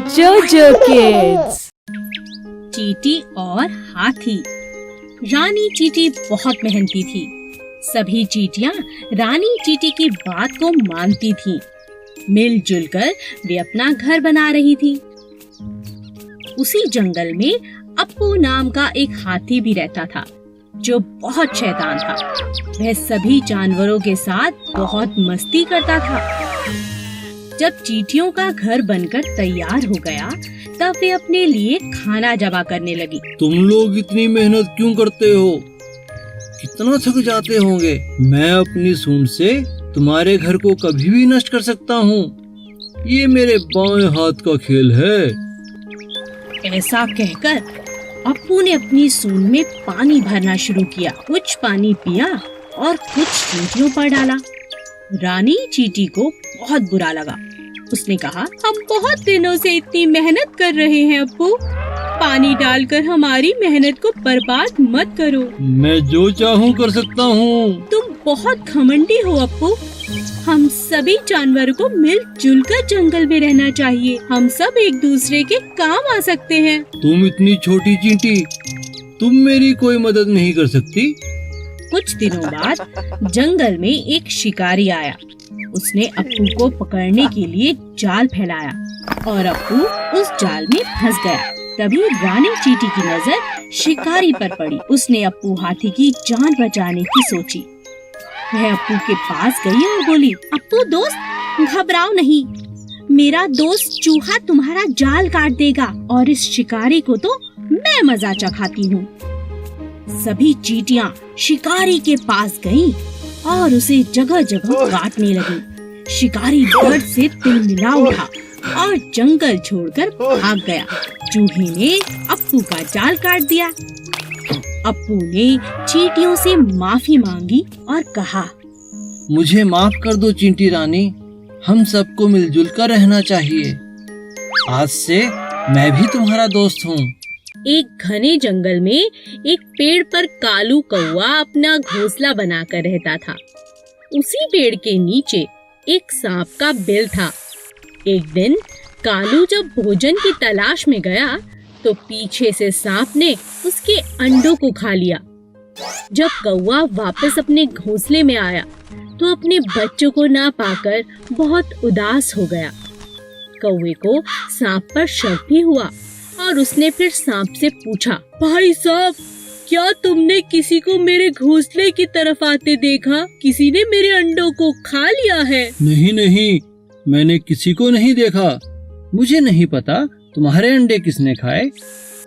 जोजो किड्स। चींटी और हाथी। रानी चींटी बहुत मेहनती थी। सभी चींटियां रानी चींटी की बात को मानती थीं। मिलजुल कर वे अपना घर बना रही थी। उसी जंगल में अप्पू नाम का एक हाथी भी रहता था, जो बहुत शैतान था। वह सभी जानवरों के साथ बहुत मस्ती करता था। जब चींटियों का घर बनकर तैयार हो गया, तब वे अपने लिए खाना जमा करने लगी। तुम लोग इतनी मेहनत क्यों करते हो? कितना थक जाते होंगे। मैं अपनी सूंड से तुम्हारे घर को कभी भी नष्ट कर सकता हूँ। ये मेरे बाएं हाथ का खेल है। ऐसा कहकर अप्पू ने अपनी सूंड में पानी भरना शुरू किया। कुछ पानी पिया और कुछ चींटियों पर डाला। रानी चींटी को बहुत बुरा लगा। उसने कहा, हम बहुत दिनों से इतनी मेहनत कर रहे हैं अप्पू, पानी डालकर हमारी मेहनत को बर्बाद मत करो। मैं जो चाहूँ कर सकता हूँ। तुम बहुत घमंडी हो अप्पू। हम सभी जानवरों को मिलजुल कर जंगल में रहना चाहिए। हम सब एक दूसरे के काम आ सकते हैं। तुम इतनी छोटी चींटी, तुम मेरी कोई मदद नहीं कर सकती। कुछ दिनों बाद जंगल में एक शिकारी आया। उसने अप्पू को पकड़ने के लिए जाल फैलाया और अप्पू उस जाल में फंस गया। तभी रानी चींटी की नजर शिकारी पर पड़ी। उसने अप्पू हाथी की जान बचाने की सोची। वह अप्पू के पास गई और बोली, अप्पू दोस्त, घबराओ नहीं। मेरा दोस्त चूहा तुम्हारा जाल काट देगा और इस शिकारी को तो मैं मजा चखाती हूँ। सभी चींटियां शिकारी के पास गईं और उसे जगह जगह काटने लगी। शिकारी डर से तिलमिला उठा और जंगल छोड़कर भाग गया। चूहे ने अप्पू का जाल काट दिया। अप्पू ने चींटियों से माफी मांगी और कहा, मुझे माफ कर दो चींटी रानी, हम सबको मिलजुल कर रहना चाहिए। आज से मैं भी तुम्हारा दोस्त हूँ। एक घने जंगल में एक पेड़ पर कालू कौवा अपना घोंसला बनाकर रहता था। उसी पेड़ के नीचे एक सांप का बिल था। एक दिन कालू जब भोजन की तलाश में गया, तो पीछे से सांप ने उसके अंडों को खा लिया। जब कौवा वापस अपने घोंसले में आया, तो अपने बच्चों को ना पाकर बहुत उदास हो गया। कौवे को सांप पर शक भी हुआ और उसने फिर सांप से पूछा, भाई सांप, क्या तुमने किसी को मेरे घोंसले की तरफ आते देखा? किसी ने मेरे अंडों को खा लिया है? नहीं नहीं, मैंने किसी को नहीं देखा। मुझे नहीं पता तुम्हारे अंडे किसने खाए।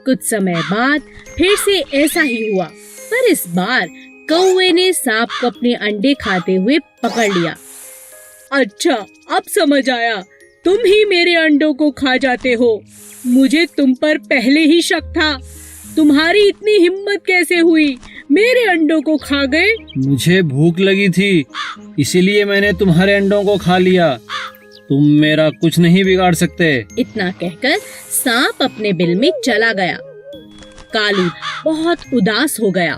कुछ समय बाद फिर से ऐसा ही हुआ, पर इस बार कौवे ने सांप को अपने अंडे खाते हुए पकड़ लिया। अच्छा, अब समझ आया, तुम ही मेरे अंडों को खा जाते हो। मुझे तुम पर पहले ही शक था। तुम्हारी इतनी हिम्मत कैसे हुई? मेरे अंडों को खा गए। मुझे भूख लगी थी, इसीलिए मैंने तुम्हारे अंडों को खा लिया। तुम मेरा कुछ नहीं बिगाड़ सकते। इतना कहकर सांप अपने बिल में चला गया। कालू बहुत उदास हो गया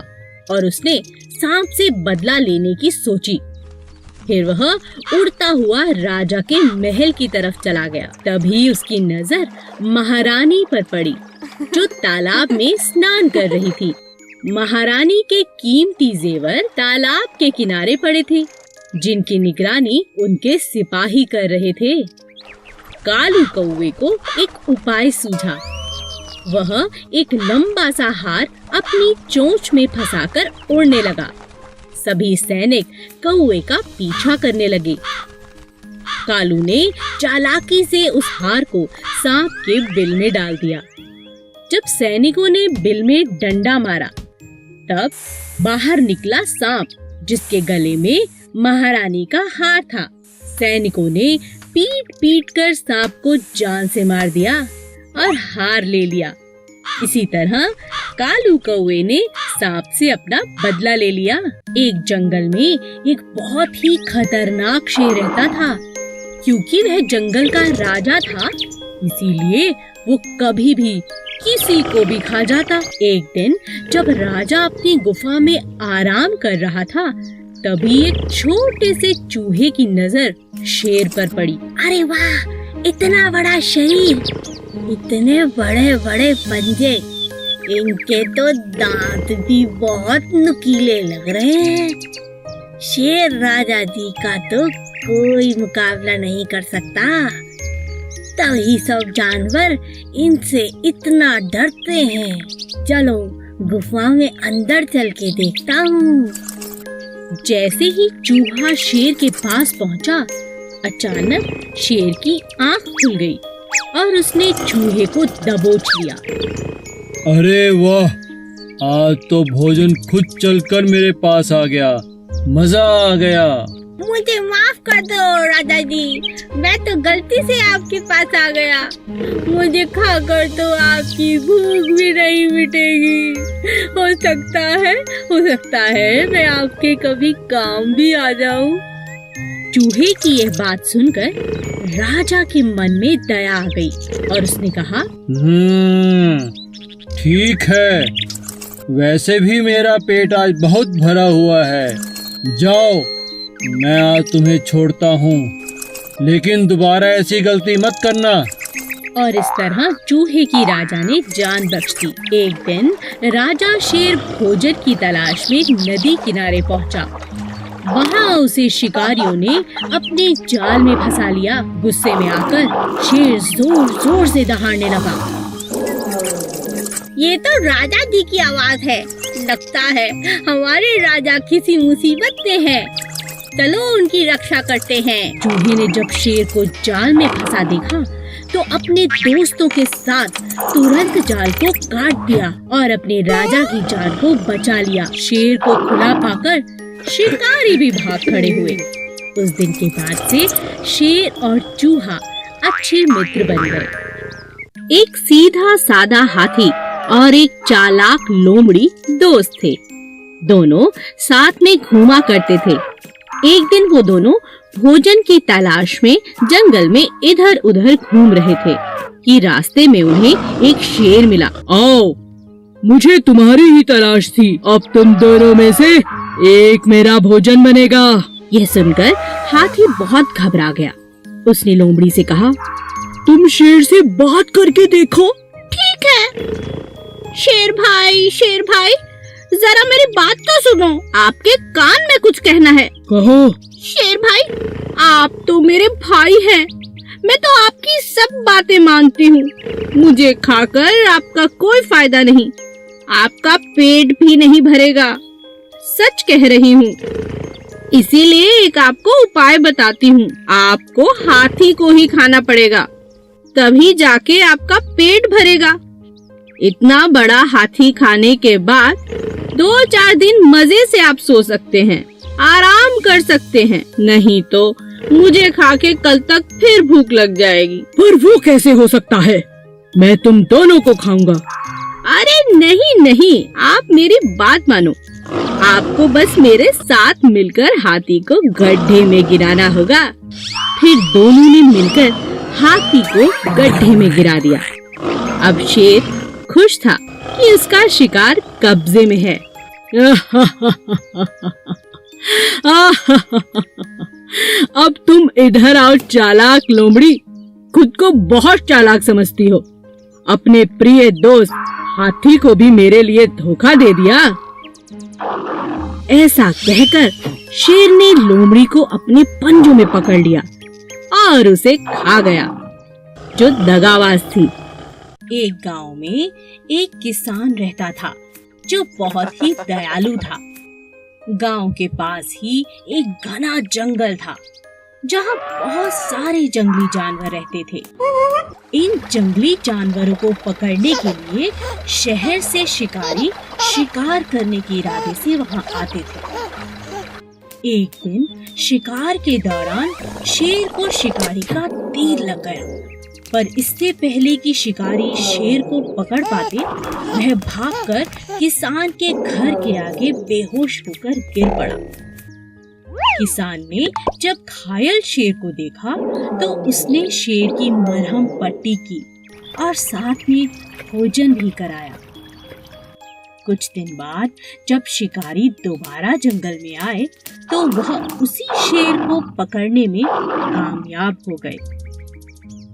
और उसने सांप से बदला लेने की सोची। फिर वह उड़ता हुआ राजा के महल की तरफ चला गया। तभी उसकी नजर महारानी पर पड़ी, जो तालाब में स्नान कर रही थी। महारानी के कीमती जेवर तालाब के किनारे पड़े थे, जिनकी निगरानी उनके सिपाही कर रहे थे। कालू कौवे को एक उपाय सूझा। वह एक लंबा सा हार अपनी चोंच में फंसाकर उड़ने लगा। सभी सैनिक कौवे का पीछा करने लगे। कालू ने चालाकी से उस हार को सांप के बिल में डाल दिया। जब सैनिकों ने बिल में डंडा मारा, तब बाहर निकला सांप, जिसके गले में महारानी का हार था। सैनिकों ने पीट पीट कर सांप को जान से मार दिया और हार ले लिया। इसी तरह कालू कौवे ने सांप से अपना बदला ले लिया। एक जंगल में एक बहुत ही खतरनाक शेर रहता था। क्योंकि वह जंगल का राजा था, इसीलिए वो कभी भी किसी को भी खा जाता। एक दिन जब राजा अपनी गुफा में आराम कर रहा था, तभी एक छोटे से चूहे की नजर शेर पर पड़ी। अरे वाह, इतना बड़ा शरीर, इतने बड़े बड़े पंजे, इनके तो दांत भी बहुत नुकीले लग रहे हैं। शेर राजा जी का तो कोई मुकाबला नहीं कर सकता। तभी सब जानवर इनसे इतना डरते हैं। चलो गुफा में अंदर चल के देखता हूँ। जैसे ही चूहा शेर के पास पहुँचा, अचानक शेर की आंख खुल गई और उसने चूहे को दबोच लिया। अरे वाह, आज तो भोजन खुद चलकर मेरे पास आ गया, मजा आ गया। मुझे माफ कर दो राजा जी, मैं तो गलती से आपके पास आ गया। मुझे खाकर तो आपकी भूख भी नहीं मिटेगी। हो सकता है मैं आपके कभी काम भी आ जाऊं। चूहे की यह बात सुनकर राजा के मन में दया आ गई और उसने कहा, ठीक है, वैसे भी मेरा पेट आज बहुत भरा हुआ है। जाओ, मैं आज तुम्हें छोड़ता हूँ, लेकिन दोबारा ऐसी गलती मत करना। और इस तरह चूहे की राजा ने जान बख्श दी। एक दिन राजा शेर भोजन की तलाश में नदी किनारे पहुँचा। वहाँ उसे शिकारियों ने अपने जाल में फंसा लिया। गुस्से में आकर शेर जोर जोर से दहाड़ने लगा। ये तो राजा जी की आवाज है। लगता है हमारे राजा किसी मुसीबत में है। चलो उनकी रक्षा करते हैं। चूहे ने जब शेर को जाल में फंसा देखा तो अपने दोस्तों के साथ तुरंत जाल को काट दिया और अपने राजा की जान को बचा लिया। शेर को खुला पाकर शिकारी भी भाग खड़े हुए। उस दिन के बाद से शेर और चूहा अच्छे मित्र बन गए। एक सीधा सादा हाथी और एक चालाक लोमड़ी दोस्त थे। दोनों साथ में घूमा करते थे। एक दिन वो दोनों भोजन की तलाश में जंगल में इधर उधर घूम रहे थे कि रास्ते में उन्हें एक शेर मिला। आओ, मुझे तुम्हारी ही तलाश थी। अब तुम दोनों में से एक मेरा भोजन बनेगा। यह सुनकर हाथी बहुत घबरा गया। उसने लोमड़ी से कहा, तुम शेर से बात करके देखो। ठीक है। शेर भाई, जरा मेरी बात तो सुनो। आपके कान में कुछ कहना है। कहो। शेर भाई, आप तो मेरे भाई हैं। मैं तो आपकी सब बातें मानती हूँ। मुझे खाकर आपका कोई फायदा नहीं। आपका पेट भी नहीं भरेगा। सच कह रही हूँ। इसीलिए एक आपको उपाय बताती हूँ। आपको हाथी को ही खाना पड़ेगा, तभी जाके आपका पेट भरेगा। इतना बड़ा हाथी खाने के बाद 2-4 दिन मजे से आप सो सकते हैं, आराम कर सकते हैं। नहीं तो मुझे खा के कल तक फिर भूख लग जाएगी। पर वो कैसे हो सकता है? मैं तुम दोनों को खाऊंगा। अरे नहीं, आप मेरी बात मानो। आपको बस मेरे साथ मिलकर हाथी को गड्ढे में गिराना होगा। फिर दोनों ने मिलकर हाथी को गड्ढे में गिरा दिया। अब शेर खुश था कि उसका शिकार कब्जे में है। अब तुम इधर आओ चालाक लोमड़ी। खुद को बहुत चालाक समझती हो। अपने प्रिय दोस्त हाथी को भी मेरे लिए धोखा दे दिया। ऐसा कहकर शेर ने लोमड़ी को अपने पंजों में पकड़ लिया और उसे खा गया, जो दगाबाज थी। एक गांव में एक किसान रहता था जो बहुत ही दयालु था। गांव के पास ही एक घना जंगल था जहां बहुत सारे जंगली जानवर रहते थे। इन जंगली जानवरों को पकड़ने के लिए शहर से शिकारी शिकार करने के इरादे से वहां आते थे। एक दिन शिकार के दौरान शेर को शिकारी का तीर लग गया, पर इससे पहले कि शिकारी शेर को पकड़ पाते, वह भागकर किसान के घर के आगे बेहोश होकर गिर पड़ा। किसान ने जब घायल शेर को देखा तो उसने शेर की मरहम पट्टी की और साथ में भोजन भी कराया। कुछ दिन बाद जब शिकारी दोबारा जंगल में आए तो वह उसी शेर को पकड़ने में कामयाब हो गए।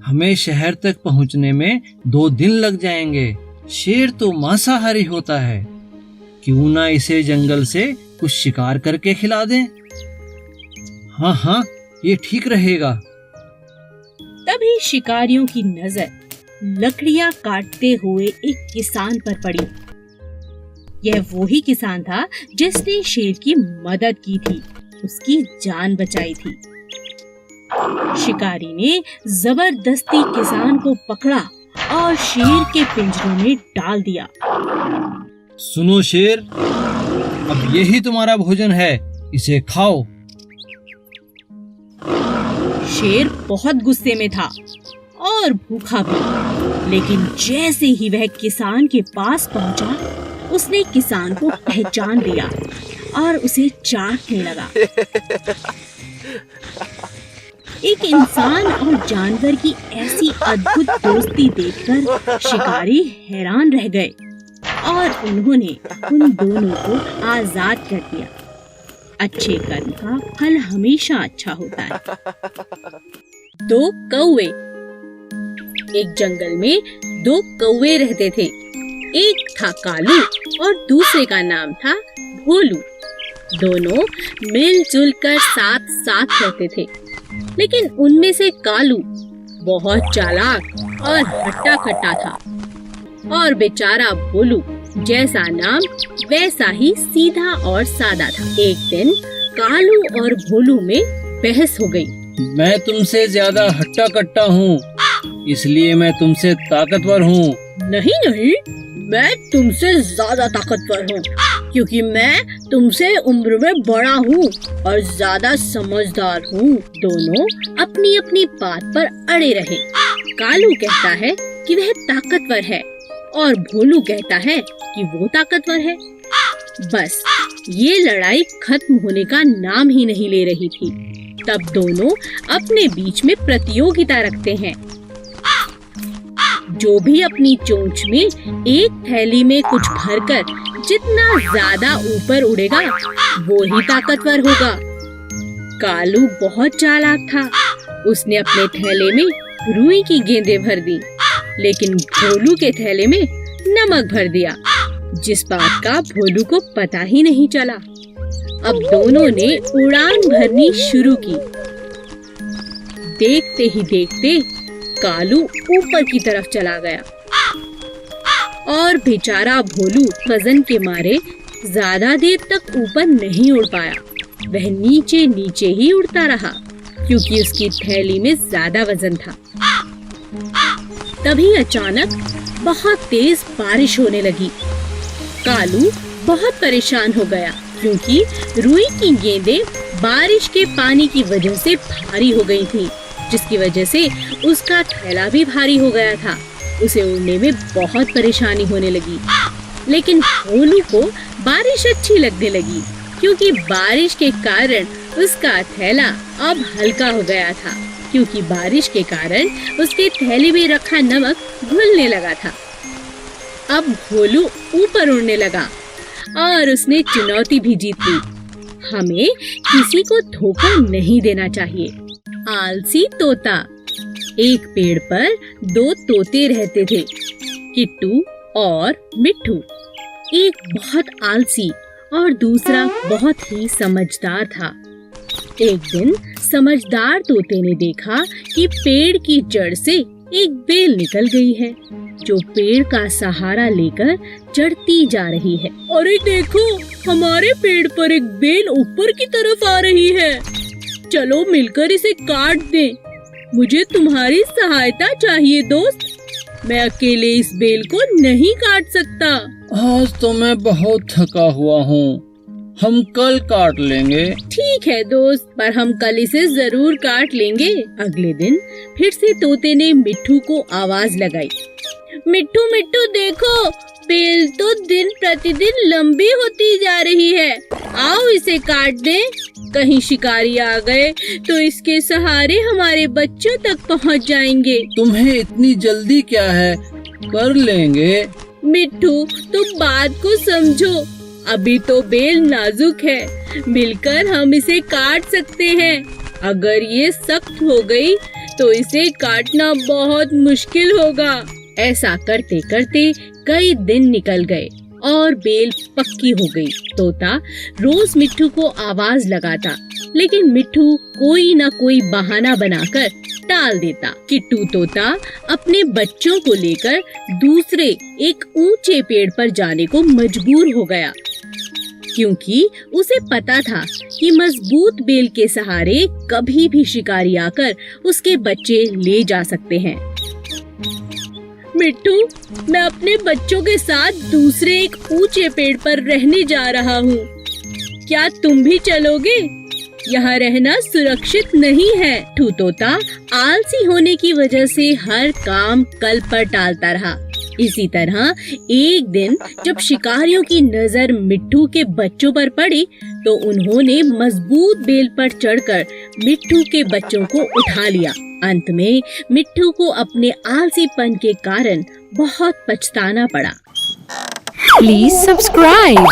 हमें शहर तक पहुंचने में 2 दिन लग जाएंगे। शेर तो मांसाहारी होता है, क्यों ना इसे जंगल से कुछ शिकार करके खिला दें। हाँ हाँ, ये ठीक रहेगा। तभी शिकारियों की नजर लकड़ियां काटते हुए एक किसान पर पड़ी। यह वही किसान था जिसने शेर की मदद की थी, उसकी जान बचाई थी। शिकारी ने जबरदस्ती किसान को पकड़ा और शेर के पिंजरे में डाल दिया। सुनो शेर, अब यही तुम्हारा भोजन है, इसे खाओ। शेर बहुत गुस्से में था और भूखा भी, लेकिन जैसे ही वह किसान के पास पहुंचा, उसने किसान को पहचान लिया और उसे चाटने लगा। एक इंसान और जानवर की ऐसी अद्भुत दोस्ती देखकर शिकारी हैरान रह गए और उन्होंने उन दोनों को आजाद कर दिया। अच्छे कर्म का फल हमेशा अच्छा होता है। 2 कौवे। एक जंगल में 2 कौवे रहते थे। एक था कालू और दूसरे का नाम था भोलू। दोनों मिलजुल कर साथ साथ रहते थे, लेकिन उनमें से कालू बहुत चालाक और हट्टा कट्टा था और बेचारा भोलू जैसा नाम वैसा ही सीधा और सादा था। एक दिन कालू और भोलू में बहस हो गई। मैं तुमसे ज्यादा हट्टा कट्टा हूँ, इसलिए मैं तुमसे ताकतवर हूँ। नहीं नहीं, मैं तुमसे ज्यादा ताकतवर हूँ, क्योंकि मैं तुमसे उम्र में बड़ा हूँ और ज्यादा समझदार हूँ। दोनों अपनी अपनी बात पर अड़े रहे। कालू कहता है कि वह ताकतवर है और भोलू कहता है कि वो ताकतवर है। बस ये लड़ाई खत्म होने का नाम ही नहीं ले रही थी। तब दोनों अपने बीच में प्रतियोगिता रखते हैं। जो भी अपनी चोंच में एक थैली में कुछ भरकर जितना ज्यादा ऊपर उड़ेगा, वो ही ताकतवर होगा। कालू बहुत चालाक था। उसने अपने थैले में रुई की गेंदें भर दी, लेकिन भोलू के थैले में नमक भर दिया, जिस बात का भोलू को पता ही नहीं चला। अब दोनों ने उड़ान भरनी शुरू की। देखते ही देखते कालू ऊपर की तरफ चला गया और बेचारा भोलू वजन के मारे ज्यादा देर तक ऊपर नहीं उड़ पाया। वह नीचे नीचे ही उड़ता रहा, क्योंकि उसकी थैली में ज्यादा वजन था। तभी अचानक बहुत तेज बारिश होने लगी। कालू बहुत परेशान हो गया, क्योंकि रुई की गेंदें बारिश के पानी की वजह से भारी हो गई थी, जिसकी वजह से उसका थैला भी भारी हो गया था। उसे उड़ने में बहुत परेशानी होने लगी। लेकिन भोलू को बारिश अच्छी लगने लगी, क्योंकि बारिश के कारण उसका थैला अब हल्का हो गया था, क्योंकि बारिश के कारण उसके थैले में रखा नमक घुलने लगा था। अब भोलू ऊपर उड़ने लगा और उसने चुनौती भी जीत ली। हमें किसी को धोखा नहीं देना चाहिए। आलसी तोता। एक पेड़ पर 2 तोते रहते थे, किट्टू और मिट्ठू। एक बहुत आलसी और दूसरा बहुत ही समझदार था। एक दिन समझदार तोते ने देखा कि पेड़ की जड़ से एक बेल निकल गई है, जो पेड़ का सहारा लेकर चढ़ती जा रही है। अरे देखो, हमारे पेड़ पर एक बेल ऊपर की तरफ आ रही है। चलो मिलकर इसे काट दें। मुझे तुम्हारी सहायता चाहिए दोस्त। मैं अकेले इस बेल को नहीं काट सकता। आज तो मैं बहुत थका हुआ हूँ, हम कल काट लेंगे। ठीक है दोस्त, पर हम कल इसे जरूर काट लेंगे। अगले दिन फिर से तोते ने मिट्ठू को आवाज लगाई। मिट्ठू मिट्ठू देखो, बेल तो दिन प्रतिदिन लंबी होती जा रही है। आओ इसे काट दें। कहीं शिकारी आ गए तो इसके सहारे हमारे बच्चों तक पहुंच जाएंगे। तुम्हें इतनी जल्दी क्या है, कर लेंगे। मिट्ठू तुम बात को समझो, अभी तो बेल नाजुक है, मिलकर हम इसे काट सकते हैं। अगर ये सख्त हो गई तो इसे काटना बहुत मुश्किल होगा। ऐसा करते करते कई दिन निकल गए और बेल पक्की हो गई। तोता रोज मिट्ठू को आवाज लगाता, लेकिन मिट्ठू कोई ना कोई बहाना बनाकर टाल देता। किट्टू तोता अपने बच्चों को लेकर दूसरे एक ऊंचे पेड़ पर जाने को मजबूर हो गया, क्योंकि उसे पता था कि मजबूत बेल के सहारे कभी भी शिकारी आकर उसके बच्चे ले जा सकते हैं। मिट्टू, मैं अपने बच्चों के साथ दूसरे एक ऊंचे पेड़ पर रहने जा रहा हूँ। क्या तुम भी चलोगे? यहाँ रहना सुरक्षित नहीं है। मिट्ठू तोता आलसी होने की वजह से हर काम कल पर टालता रहा। इसी तरह एक दिन जब शिकारियों की नजर मिट्ठू के बच्चों पर पड़ी, तो उन्होंने मजबूत बेल पर चढ़कर मिट्ठू के बच्चों को उठा लिया। अंत में मिट्ठू को अपने आलसीपन के कारण बहुत पछताना पड़ा। Please subscribe.